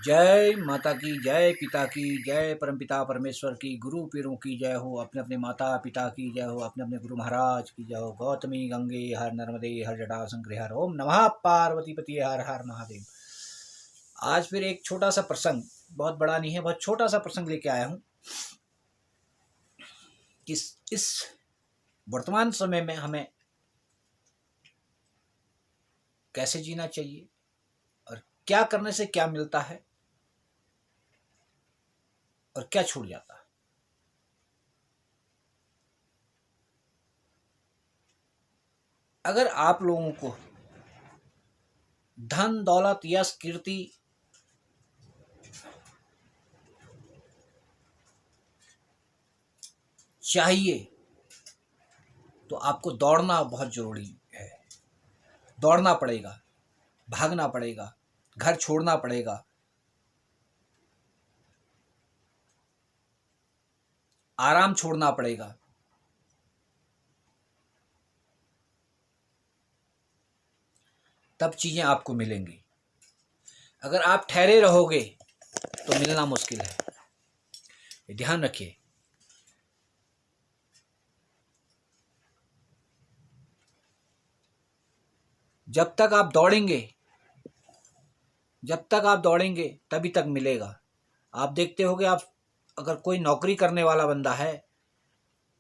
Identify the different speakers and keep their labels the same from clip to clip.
Speaker 1: जय माता की जय, पिता की जय, परमपिता परमेश्वर की, गुरु पीरों की जय हो, अपने अपने माता पिता की जय हो, अपने अपने गुरु महाराज की जय हो। गौतमी गंगे हर नर्मदे हर जटा शंकरे हर। ओम नमः पार्वती पति हर हर महादेव। आज फिर एक छोटा सा प्रसंग, बहुत बड़ा नहीं है, बहुत छोटा सा प्रसंग लेके आया हूँ। इस वर्तमान समय में हमें कैसे जीना चाहिए और क्या करने से क्या मिलता है और क्या छूट जाता है। अगर आप लोगों को धन दौलत यश कीर्ति चाहिए तो आपको दौड़ना बहुत जरूरी है। दौड़ना पड़ेगा, भागना पड़ेगा, घर छोड़ना पड़ेगा, आराम छोड़ना पड़ेगा। तब चीजें आपको मिलेंगी। अगर आप ठहरे रहोगे तो मिलना मुश्किल है। ध्यान रखिए। जब तक आप दौड़ेंगे तभी तक मिलेगा। आप देखते होगे, आप अगर कोई नौकरी करने वाला बंदा है,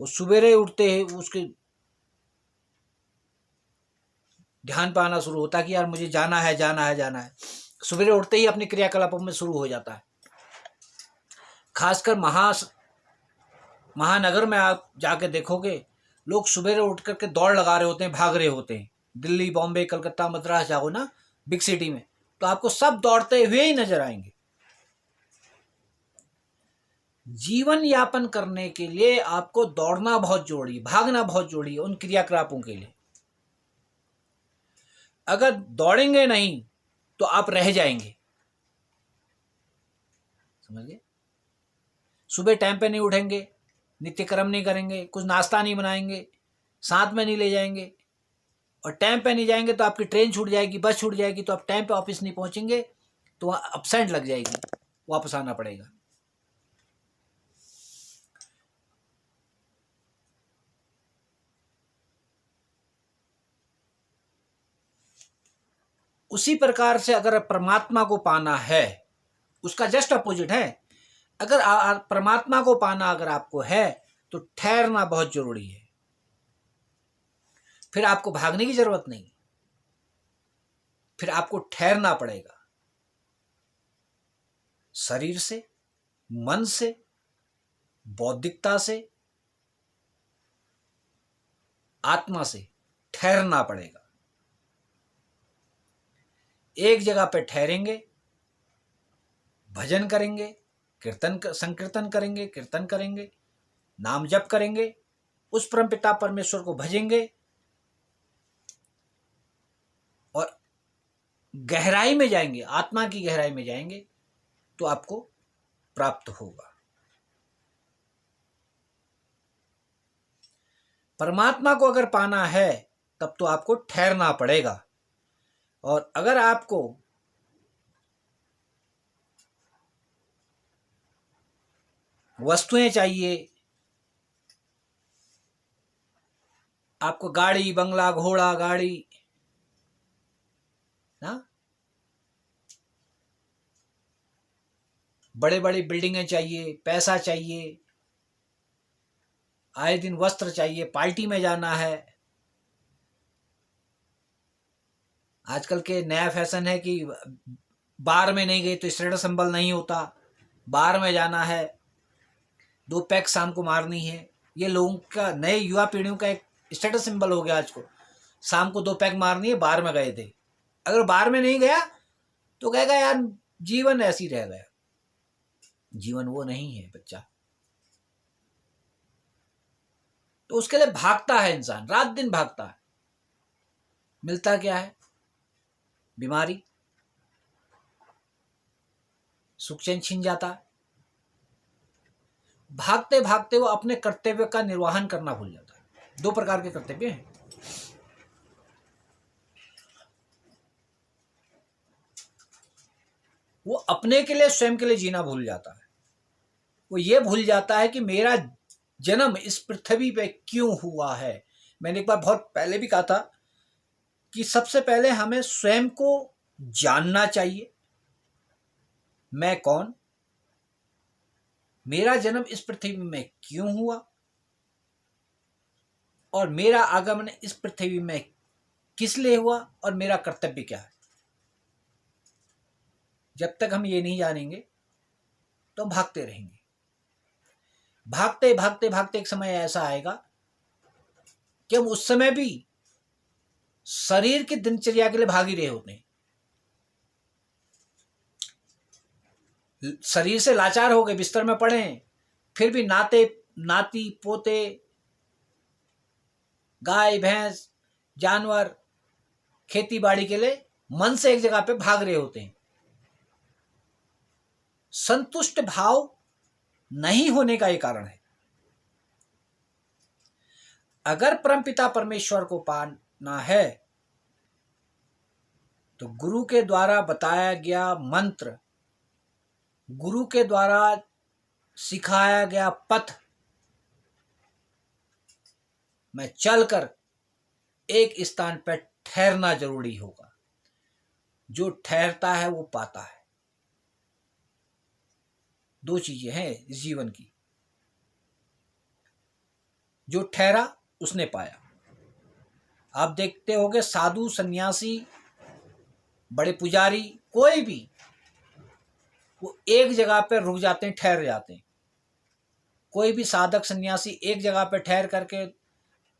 Speaker 1: वो सुबेरे उठते ही उसके ध्यान पे आना शुरू होता है कि यार मुझे जाना है जाना है जाना है। सुबेरे उठते ही अपने क्रियाकलापों में शुरू हो जाता है। खासकर महानगर में आप जाके देखोगे, लोग सुबेरे उठ करके दौड़ लगा रहे होते हैं, भाग रहे होते हैं। दिल्ली, बॉम्बे, कलकत्ता, मद्रास जाओ ना, बिग सिटी में, तो आपको सब दौड़ते हुए ही नजर आएंगे। जीवन यापन करने के लिए आपको दौड़ना बहुत जरूरी, भागना बहुत जरूरी है उन क्रियाकलापों के लिए। अगर दौड़ेंगे नहीं तो आप रह जाएंगे। समझ गए? सुबह टाइम पे नहीं उठेंगे, नित्य कर्म नहीं करेंगे, कुछ नाश्ता नहीं बनाएंगे, साथ में नहीं ले जाएंगे, और टाइम पे नहीं जाएंगे तो आपकी ट्रेन छूट जाएगी, बस छूट जाएगी, तो आप टाइम पे ऑफिस नहीं पहुंचेंगे, तो वहाँ अपसेंट लग जाएगी, वापस आना पड़ेगा। उसी प्रकार से अगर परमात्मा को पाना है, उसका जस्ट अपोजिट है। अगर परमात्मा को पाना अगर आपको है तो ठहरना बहुत जरूरी है। फिर आपको भागने की जरूरत नहीं, फिर आपको ठहरना पड़ेगा। शरीर से, मन से, बौद्धिकता से, आत्मा से ठहरना पड़ेगा। एक जगह पे ठहरेंगे, भजन करेंगे, संकीर्तन करेंगे, कीर्तन करेंगे, नाम जप करेंगे, उस परमपिता परमेश्वर को भजेंगे और गहराई में जाएंगे, आत्मा की गहराई में जाएंगे, तो आपको प्राप्त होगा। परमात्मा को अगर पाना है तब तो आपको ठहरना पड़ेगा। और अगर आपको वस्तुएं चाहिए, आपको गाड़ी बंगला घोड़ा गाड़ी ना, बड़े बड़ी बिल्डिंगें चाहिए, पैसा चाहिए, आए दिन वस्त्र चाहिए, पार्टी में जाना है। आजकल के नया फैशन है कि बार में नहीं गए तो स्टेटस सिंबल नहीं होता, बार में जाना है, 2 पैक शाम को मारनी है। ये लोगों का, नए युवा पीढ़ियों का एक स्टेटस सिंबल हो गया आज को। शाम को 2 पैक मारनी है, बार में गए थे। अगर बार में नहीं गया तो कहेगा यार जीवन ऐसी रह गया। जीवन वो नहीं है बच्चा। तो उसके लिए भागता है इंसान, रात दिन भागता है। मिलता क्या है? बीमारी, सुख चैन छीन जाता है। भागते भागते वो अपने कर्तव्य का निर्वहन करना भूल जाता है। 2 प्रकार के कर्तव्य हैं। वो अपने के लिए, स्वयं के लिए जीना भूल जाता है। वो ये भूल जाता है कि मेरा जन्म इस पृथ्वी पे क्यों हुआ है। मैंने एक बार बहुत पहले भी कहा था कि सबसे पहले हमें स्वयं को जानना चाहिए, मैं कौन, मेरा जन्म इस पृथ्वी में क्यों हुआ, और मेरा आगमन इस पृथ्वी में किस लिए हुआ, और मेरा कर्तव्य क्या है। जब तक हम ये नहीं जानेंगे तो हम भागते रहेंगे। भागते भागते भागते एक समय ऐसा आएगा कि हम उस समय भी शरीर की दिनचर्या के लिए भाग ही रहे होते हैं। शरीर से लाचार हो गए, बिस्तर में पड़े हैं, फिर भी नाते नाती पोते, गाय भैंस, जानवर, खेती बाड़ी के लिए मन से एक जगह पे भाग रहे होते हैं। संतुष्ट भाव नहीं होने का ये कारण है। अगर परमपिता परमेश्वर को पाना है तो गुरु के द्वारा बताया गया मंत्र, गुरु के द्वारा सिखाया गया पथ में चलकर एक स्थान पर ठहरना जरूरी होगा। जो ठहरता है वो पाता है। दो चीजें हैं इस जीवन की, जो ठहरा उसने पाया। आप देखते होंगे साधु, सन्यासी, बड़े पुजारी, कोई भी, वो एक जगह पर रुक जाते हैं, ठहर जाते हैं। कोई भी साधक सन्यासी एक जगह पर ठहर करके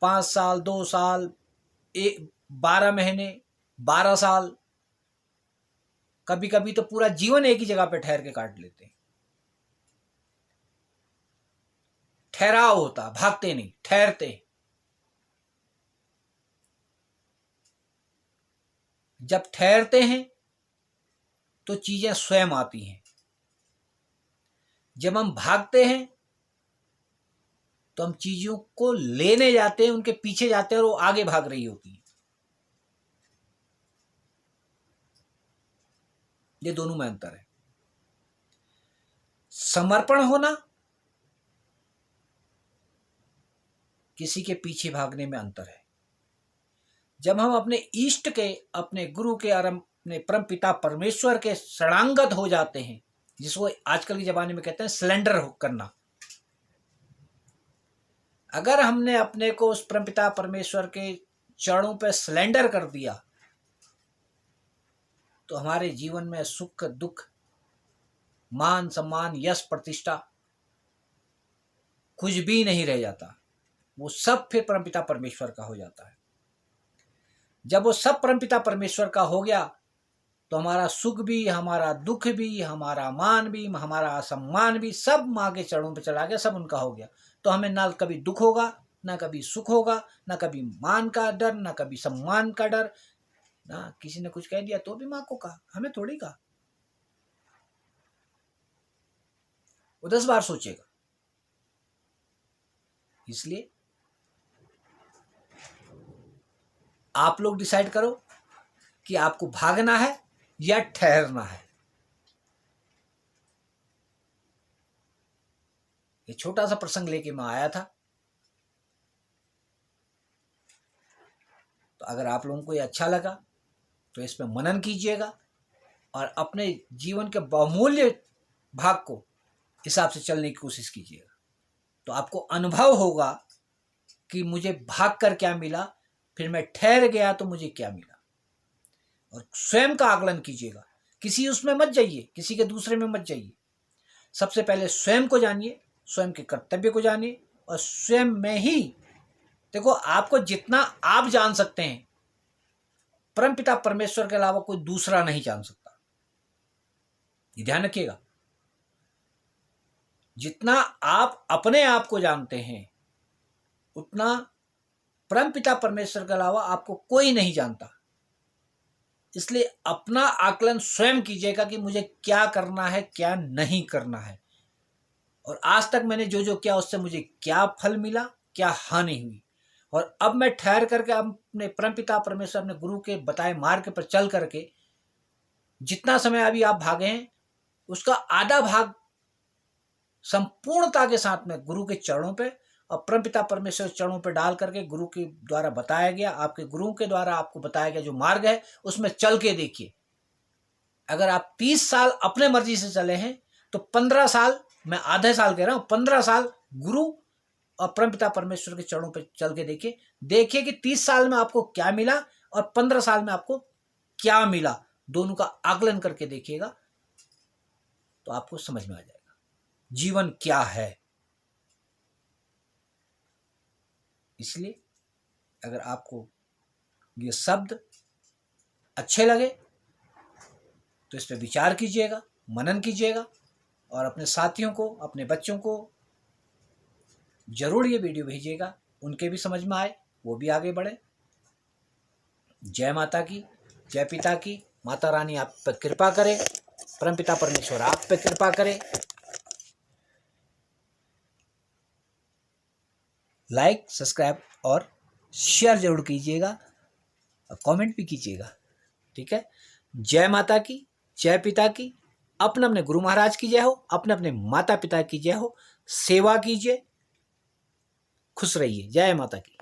Speaker 1: 5 साल, 2 साल, 12 महीने, 12 साल, कभी कभी तो पूरा जीवन एक ही जगह पर ठहर के काट लेते हैं। ठहराव होता, भागते नहीं, ठहरते। जब ठहरते हैं तो चीजें स्वयं आती हैं। जब हम भागते हैं तो हम चीजों को लेने जाते हैं, उनके पीछे जाते हैं और वो आगे भाग रही होती हैं। ये दोनों में अंतर है। समर्पण होना, किसी के पीछे भागने में अंतर है। जब हम अपने इष्ट के, अपने गुरु के और अपने परम पिता परमेश्वर के शरणागत हो जाते हैं, जिसको आजकल के जमाने में कहते हैं सरेंडर करना। अगर हमने अपने को उस परम पिता परमेश्वर के चरणों पे सरेंडर कर दिया तो हमारे जीवन में सुख दुख, मान सम्मान, यश प्रतिष्ठा कुछ भी नहीं रह जाता। वो सब फिर परमपिता परमेश्वर का हो जाता है। जब वो सब परमपिता परमेश्वर का हो गया तो हमारा सुख भी, हमारा दुख भी, हमारा मान भी, हमारा असम्मान भी सब माँ के चरणों पे चला गया, सब उनका हो गया। तो हमें ना कभी दुख होगा, ना कभी सुख होगा, ना कभी मान का डर, ना कभी सम्मान का डर। ना किसी ने कुछ कह दिया तो भी माँ को कहा, हमें थोड़ी कहा। वो 10 बार सोचेगा। इसलिए आप लोग डिसाइड करो कि आपको भागना है या ठहरना है। ये छोटा सा प्रसंग लेके मैं आया था। तो अगर आप लोगों को ये अच्छा लगा तो इस पर मनन कीजिएगा और अपने जीवन के बहुमूल्य भाग को हिसाब से चलने की कोशिश कीजिएगा। तो आपको अनुभव होगा कि मुझे भाग कर क्या मिला, फिर मैं ठहर गया तो मुझे क्या मिला। और स्वयं का आकलन कीजिएगा। किसी उसमें मत जाइए, किसी के दूसरे में मत जाइए। सबसे पहले स्वयं को जानिए, स्वयं के कर्तव्य को जानिए और स्वयं में ही देखो, आपको जितना आप जान सकते हैं परमपिता परमेश्वर के अलावा कोई दूसरा नहीं जान सकता। ये ध्यान रखिएगा। जितना आप अपने आप को जानते हैं उतना परमपिता परमेश्वर के अलावा आपको कोई नहीं जानता। इसलिए अपना आकलन स्वयं कीजिएगा कि मुझे क्या करना है, क्या नहीं करना है, और आज तक मैंने जो जो किया उससे मुझे क्या फल मिला, क्या हानि हुई। और अब मैं ठहर करके अपने परमपिता परमेश्वर, अपने गुरु के बताए मार्ग पर चल करके जितना समय अभी आप भागे हैं उसका आधा भाग संपूर्णता के साथ में गुरु के चरणों पे और परमपिता परमेश्वर चरणों पे डाल करके गुरु के द्वारा बताया गया, आपके गुरु के द्वारा आपको बताया गया जो मार्ग है उसमें चल के देखिए। अगर आप 30 साल अपने मर्जी से चले हैं तो 15 साल, मैं आधे साल कह रहा हूं, 15 साल गुरु और परमपिता परमेश्वर के चरणों पे चल के देखिए कि 30 साल में आपको क्या मिला और 15 साल में आपको क्या मिला, दोनों का आकलन करके देखिएगा तो आपको समझ में आ जाएगा जीवन क्या है। इसलिए अगर आपको ये शब्द अच्छे लगे तो इस पर विचार कीजिएगा, मनन कीजिएगा और अपने साथियों को, अपने बच्चों को जरूर ये वीडियो भेजिएगा, उनके भी समझ में आए, वो भी आगे बढ़े। जय माता की, जय पिता की। माता रानी आप पर कृपा करे, परमपिता परमेश्वर आप पे कृपा करे। लाइक, सब्सक्राइब और शेयर जरूर कीजिएगा और कमेंट भी कीजिएगा, ठीक है। जय माता की, जय पिता की। अपने अपने गुरु महाराज की जय हो, अपने अपने माता पिता की जय हो। सेवा कीजिए, खुश रहिए। जय माता की।